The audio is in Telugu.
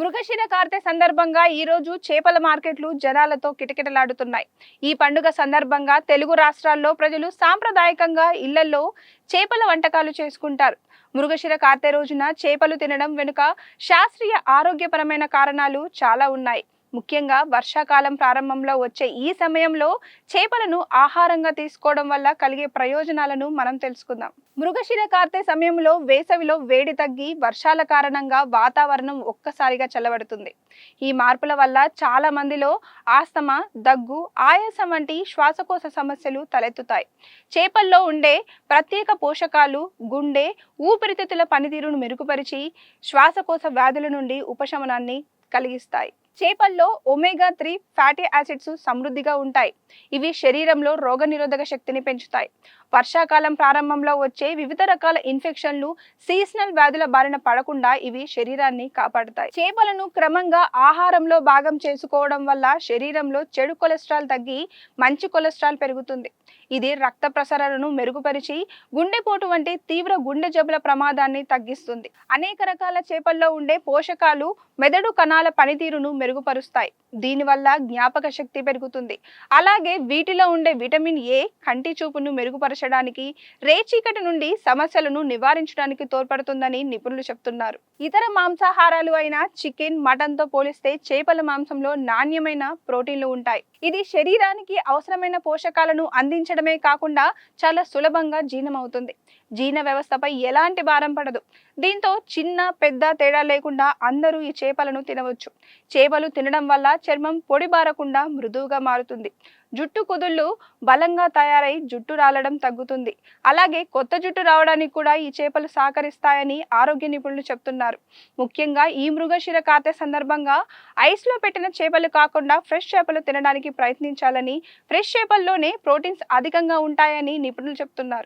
మృగశిర కార్తె సందర్భంగా ఈ రోజు చేపల మార్కెట్లు జనాలతో కిటకిటలాడుతున్నాయి. ఈ పండుగ సందర్భంగా తెలుగు రాష్ట్రాల్లో ప్రజలు సాంప్రదాయకంగా ఇళ్లలో చేపల వంటకాలు చేసుకుంటారు. మృగశిర కార్తె రోజున చేపలు తినడం వెనుక శాస్త్రీయ ఆరోగ్యపరమైన కారణాలు చాలా ఉన్నాయి. ముఖ్యంగా వర్షాకాలం ప్రారంభంలో వచ్చే ఈ సమయంలో చేపలను ఆహారంగా తీసుకోవడం వల్ల కలిగే ప్రయోజనాలను మనం తెలుసుకుందాం. మృగశిర కార్తె సమయంలో వేసవిలో వేడి తగ్గి వర్షాల కారణంగా వాతావరణం ఒక్కసారిగా చల్లబడుతుంది. ఈ మార్పుల వల్ల చాలా మందిలో ఆస్తమా, దగ్గు, ఆయాసం వంటి శ్వాసకోశ సమస్యలు తలెత్తుతాయి. చేపల్లో ఉండే ప్రత్యేక పోషకాలు గుండె, ఊపిరితిత్తుల పనితీరును మెరుగుపరిచి శ్వాసకోశ వ్యాధుల నుండి ఉపశమనాన్ని కలిగిస్తాయి. చేపల్లో ఒమేగా 3 ఫ్యాటీ యాసిడ్స్ సమృద్ధిగా ఉంటాయి. ఇవి శరీరంలో రోగనిరోధక శక్తిని పెంచుతాయి. వర్షాకాలం ప్రారంభంలో వచ్చే వివిధ రకాల ఇన్ఫెక్షన్లు, సీజనల్ వ్యాధుల బారిన పడకుండా ఇవి శరీరాన్ని కాపాడుతాయి. చేపలను క్రమంగా ఆహారంలో భాగం చేసుకోవడం వల్ల శరీరంలో చెడు కొలెస్ట్రాల్ తగ్గి మంచి కొలెస్ట్రాల్ పెరుగుతుంది. ఇది రక్త ప్రసరణను మెరుగుపరిచి గుండెపోటు వంటి తీవ్ర గుండె జబ్బుల ప్రమాదాన్ని తగ్గిస్తుంది. అనేక రకాల చేపల్లో ఉండే పోషకాలు మెదడు కణాల పనితీరును మెరుగుపరుస్తాయి. దీనివల్ల జ్ఞాపక శక్తి పెరుగుతుంది. అలాగే వీటిలో ఉండే విటమిన్ ఏ కంటి చూపును మెరుగుపరచడానికి, రేచీకటి నుండి సమస్యలను నివారించడానికి తోడ్పడుతుందని నిపుణులు చెప్తున్నారు. ఇతర మాంసాహారాలు అయిన చికెన్, మటన్ తో పోలిస్తే చేపల మాంసంలో నాణ్యమైన ప్రోటీన్లు ఉంటాయి. ఇది శరీరానికి అవసరమైన పోషకాలను అందించడమే కాకుండా చాలా సులభంగా జీర్ణమవుతుంది. జీర్ణ వ్యవస్థపై ఎలాంటి భారం పడదు. దీంతో చిన్న పెద్ద తేడా లేకుండా అందరూ ఈ చేపలను తినవచ్చు. చేపలు తినడం వల్ల చర్మం పొడిబారకుండా మృదువుగా మారుతుంది. జుట్టు కుదుళ్ళు బలంగా తయారై జుట్టు రాలడం తగ్గుతుంది. అలాగే కొత్త జుట్టు రావడానికి కూడా ఈ చేపలు సహకరిస్తాయని ఆరోగ్య నిపుణులు చెప్తున్నారు. ముఖ్యంగా ఈ మృగశిర కార్తె సందర్భంగా ఐస్ లో పెట్టిన చేపలు కాకుండా ఫ్రెష్ చేపలు తినడానికి ప్రయత్నించాలని, ఫ్రెష్ చేపల్లోనే ప్రోటీన్స్ అధికంగా ఉంటాయని నిపుణులు చెప్తున్నారు.